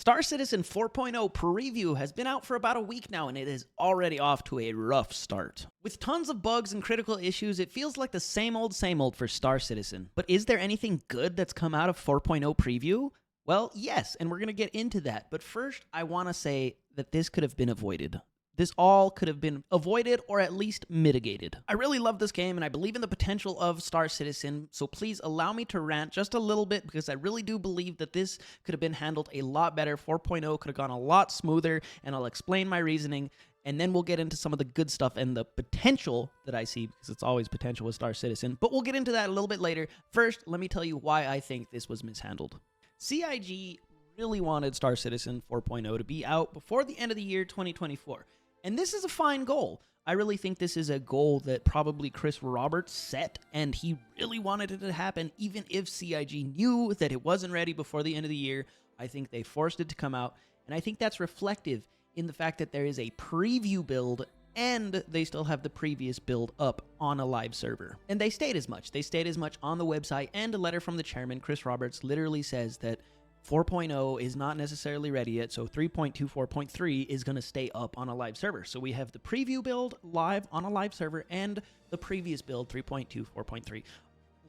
Star Citizen 4.0 preview has been out for about a week now, and it is already off to a rough start. With tons of bugs and critical issues, it feels like the same old for Star Citizen. But is there anything good that's come out of 4.0 preview? Well, yes, and we're going to get into that. But first, I want to say that this could have been avoided. This all could have been avoided or at least mitigated. I really love this game and I believe in the potential of Star Citizen, so please allow me to rant just a little bit because I really do believe that this could have been handled a lot better. 4.0 could have gone a lot smoother, and I'll explain my reasoning, and then we'll get into some of the good stuff and the potential that I see, because it's always potential with Star Citizen, but we'll get into that a little bit later. First, let me tell you why I think this was mishandled. CIG really wanted Star Citizen 4.0 to be out before the end of the year 2024. And this is a fine goal. I really think this is a goal that probably Chris Roberts set, and he really wanted it to happen, even if CIG knew that it wasn't ready before the end of the year. I think they forced it to come out, and I think that's reflective in the fact that there is a preview build, and they still have the previous build up on a live server. And they stayed as much. They stayed as much on the website, and a letter from the chairman, Chris Roberts, literally says that 4.0 is not necessarily ready yet, so 3.24.3 is going to stay up on a live server. So we have the preview build live on a live server and the previous build 3.24.3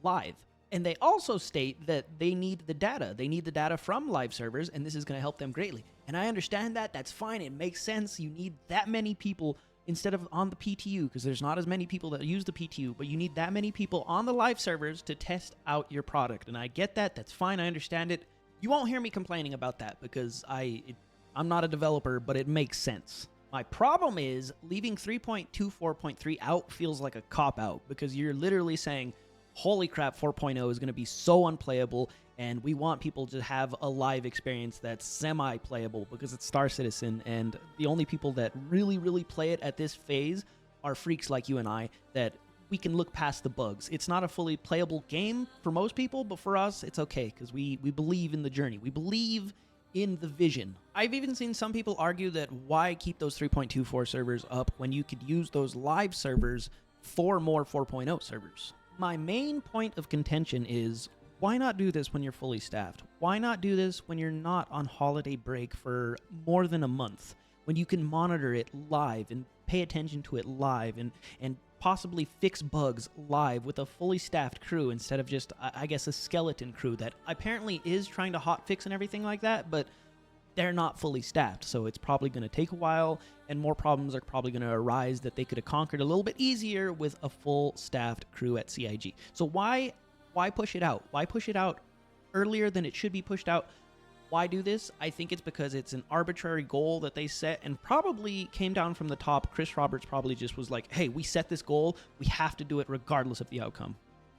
live. And they also state that they need the data. They need the data from live servers, and this is going to help them greatly. And I understand that. That's fine. It makes sense. You need that many people instead of on the PTU, because there's not as many people that use the PTU, but you need that many people on the live servers to test out your product. And I get that. That's fine. I understand it. You won't hear me complaining about that because I'm not a developer, but it makes sense. My problem is leaving 3.24.3 out feels like a cop-out because you're literally saying, holy crap, 4.0 is going to be so unplayable, and we want people to have a live experience that's semi-playable because it's Star Citizen, and the only people that really play it at this phase are freaks like you and I that we can look past the bugs. It's not a fully playable game for most people, but for us, it's okay because we believe in the journey. We believe in the vision. I've even seen some people argue that why keep those 3.24 servers up when you could use those live servers for more 4.0 servers. My main point of contention is, why not do this when you're fully staffed? Why not do this when you're not on holiday break for more than a month? When you can monitor it live and pay attention to it live and possibly fix bugs live with a fully staffed crew instead of just, I guess, a skeleton crew that apparently is trying to hotfix and everything like that, but they're not fully staffed, so it's probably going to take a while, and more problems are probably going to arise that they could have conquered a little bit easier with a full staffed crew at CIG. So why push it out? Why push it out earlier than it should be pushed out? Why do this? I think it's because it's an arbitrary goal that they set and probably came down from the top. Chris Roberts probably just was like, hey, we set this goal. We have to do it regardless of the outcome.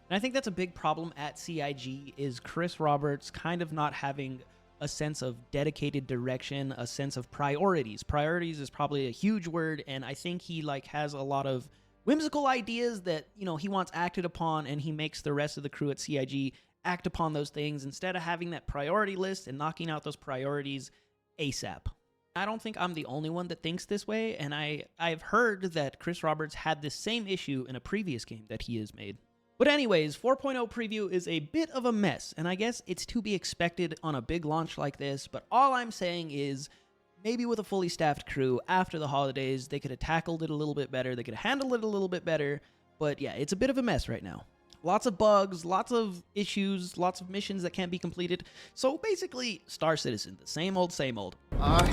And I think that's a big problem at CIG is Chris Roberts kind of not having a sense of dedicated direction, a sense of priorities. Priorities is probably a huge word, and I think he has a lot of whimsical ideas that, he wants acted upon, and he makes the rest of the crew at CIG act upon those things instead of having that priority list and knocking out those priorities ASAP. I don't think I'm the only one that thinks this way, and I've heard that Chris Roberts had this same issue in a previous game that he has made. But anyways, 4.0 preview is a bit of a mess, and I guess it's to be expected on a big launch like this, but all I'm saying is maybe with a fully staffed crew after the holidays, they could have tackled it a little bit better, they could have handled it a little bit better, but yeah, it's a bit of a mess right now. Lots of bugs, lots of issues, lots of missions that can't be completed. So basically, Star Citizen, the same old, same old. I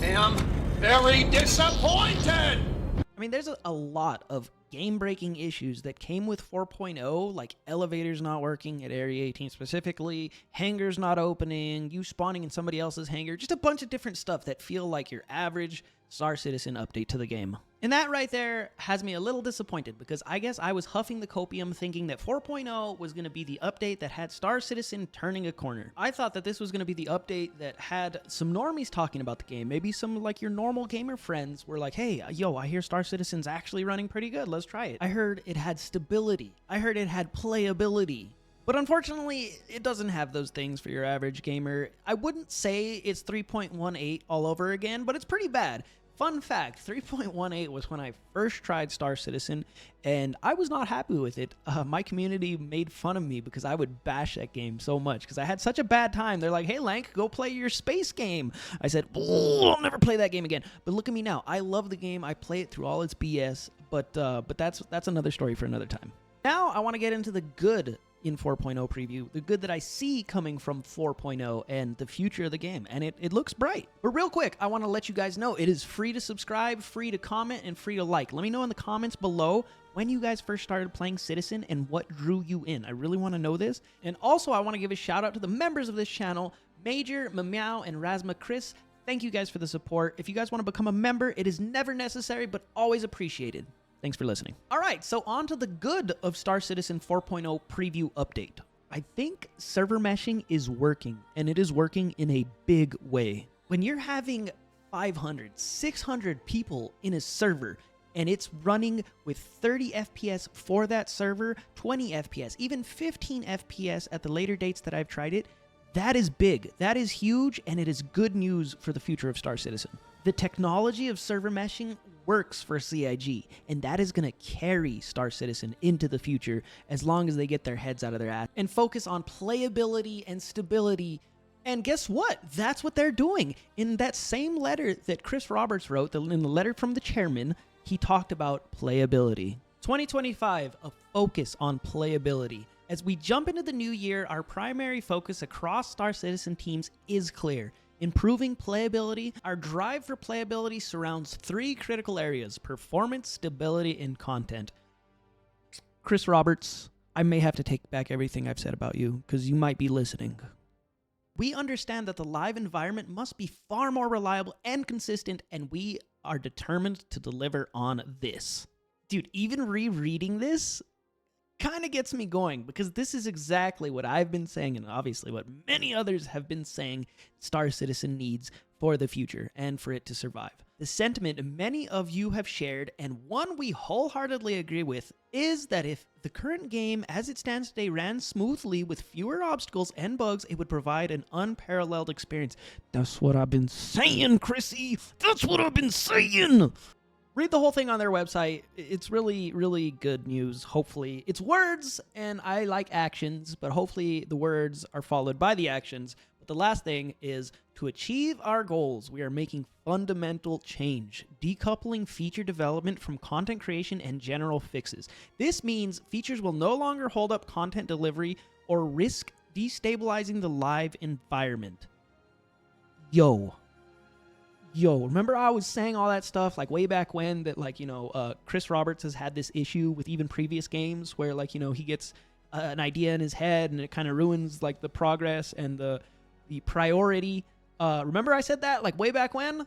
am very disappointed! I mean, there's a lot of game-breaking issues that came with 4.0, like elevators not working at Area 18 specifically, hangars not opening, you spawning in somebody else's hangar, just a bunch of different stuff that feel like your average Star Citizen update to the game. And that right there has me a little disappointed because I guess I was huffing the copium thinking that 4.0 was going to be the update that had Star Citizen turning a corner. I thought that this was going to be the update that had some normies talking about the game. Maybe some your normal gamer friends were like, hey, yo, I hear Star Citizen's actually running pretty good. Let's try it. I heard it had stability. I heard it had playability. But unfortunately, it doesn't have those things for your average gamer. I wouldn't say it's 3.18 all over again, but it's pretty bad. Fun fact, 3.18 was when I first tried Star Citizen, and I was not happy with it. My community made fun of me because I would bash that game so much because I had such a bad time. They're like, hey, Lank, go play your space game. I said, I'll never play that game again. But look at me now. I love the game. I play it through all its BS, but that's another story for another time. Now I want to get into the good in 4.0 preview, the good that I see coming from 4.0 and the future of the game, and it looks bright. But real quick, I want to let you guys know it is free to subscribe, free to comment, and free to like. Let me know in the comments below when you guys first started playing Citizen and what drew you in. I really want to know this. And also, I want to give a shout out to the members of this channel, Major, Meow, and Razma Chris. Thank you guys for the support. If you guys want to become a member, it is never necessary, but always appreciated. Thanks for listening. All right, so on to the good of Star Citizen 4.0 preview update. I think server meshing is working, and it is working in a big way. When you're having 500, 600 people in a server, and it's running with 30 FPS for that server, 20 FPS, even 15 FPS at the later dates that I've tried it, that is big, that is huge, and it is good news for the future of Star Citizen. The technology of server meshing works for CIG, and that is going to carry Star Citizen into the future as long as they get their heads out of their ass and focus on playability and stability. And guess what? That's what they're doing. In that same letter that Chris Roberts wrote, in the letter from the chairman, he talked about playability. 2025, a focus on playability. As we jump into the new year, our primary focus across Star Citizen teams is clear. Improving playability. Our drive for playability surrounds three critical areas: performance, stability, and content. Chris Roberts, I may have to take back everything I've said about you because you might be listening. We understand that the live environment must be far more reliable and consistent, and we are determined to deliver on this. Dude, even rereading this kind of gets me going because this is exactly what I've been saying and obviously what many others have been saying Star Citizen needs for the future and for it to survive. The sentiment many of you have shared, and one we wholeheartedly agree with, is that if the current game as it stands today ran smoothly with fewer obstacles and bugs, it would provide an unparalleled experience. That's what I've been saying, Chrissy. That's what I've been saying. Read the whole thing on their website. It's really, really good news. Hopefully, it's words, and I like actions, but hopefully the words are followed by the actions. But the last thing is, to achieve our goals, we are making fundamental change, decoupling feature development from content creation and general fixes. This means features will no longer hold up content delivery or risk destabilizing the live environment. Yo, remember I was saying all that stuff like way back when that Chris Roberts has had this issue with even previous games where he gets an idea in his head and it kind of ruins like the progress and the priority. Remember I said that like way back when?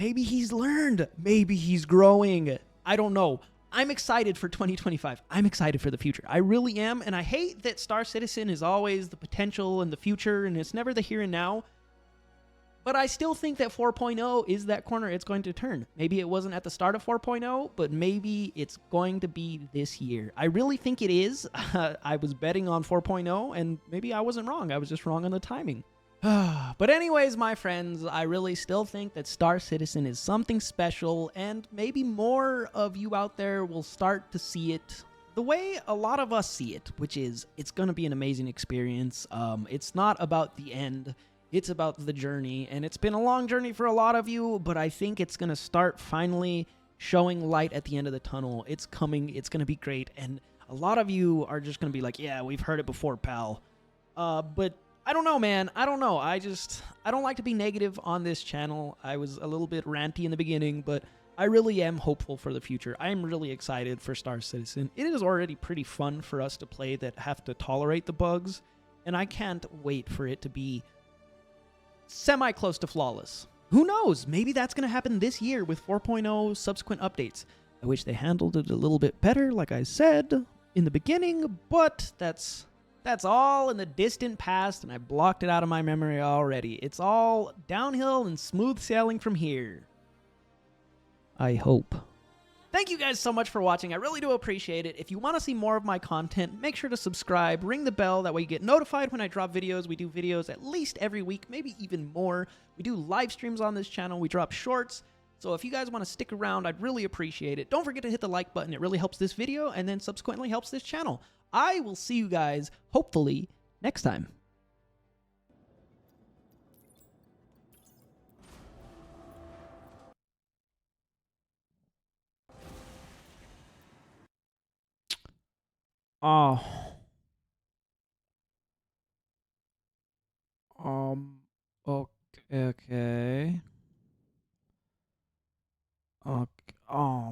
Maybe he's learned. Maybe he's growing. I don't know. I'm excited for 2025. I'm excited for the future. I really am. And I hate that Star Citizen is always the potential and the future and it's never the here and now. But I still think that 4.0 is that corner it's going to turn. Maybe it wasn't at the start of 4.0, but maybe it's going to be this year. I really think it is. I was betting on 4.0, and maybe I wasn't wrong. I was just wrong on the timing. But anyways, my friends, I really still think that Star Citizen is something special, and maybe more of you out there will start to see it the way a lot of us see it, which is it's going to be an amazing experience. It's not about the end. It's about the journey, and it's been a long journey for a lot of you, but I think it's going to start finally showing light at the end of the tunnel. It's coming. It's going to be great, and a lot of you are just going to be like, yeah, we've heard it before, pal. But I don't know, man. I don't know. I don't like to be negative on this channel. I was a little bit ranty in the beginning, but I really am hopeful for the future. I am really excited for Star Citizen. It is already pretty fun for us to play that have to tolerate the bugs, and I can't wait for it to be semi-close to flawless. Who knows? Maybe that's going to happen this year with 4.0 subsequent updates. I wish they handled it a little bit better, like I said in the beginning, but that's all in the distant past, and I blocked it out of my memory already. It's all downhill and smooth sailing from here. I hope. Thank you guys so much for watching. I really do appreciate it. If you want to see more of my content, make sure to subscribe, ring the bell, that way you get notified when I drop videos. We do videos at least every week, maybe even more. We do live streams on this channel. We drop shorts. So if you guys want to stick around, I'd really appreciate it. Don't forget to hit the like button. It really helps this video and then subsequently helps this channel. I will see you guys, hopefully, next time. Oh. Okay. Okay. Okay. Oh.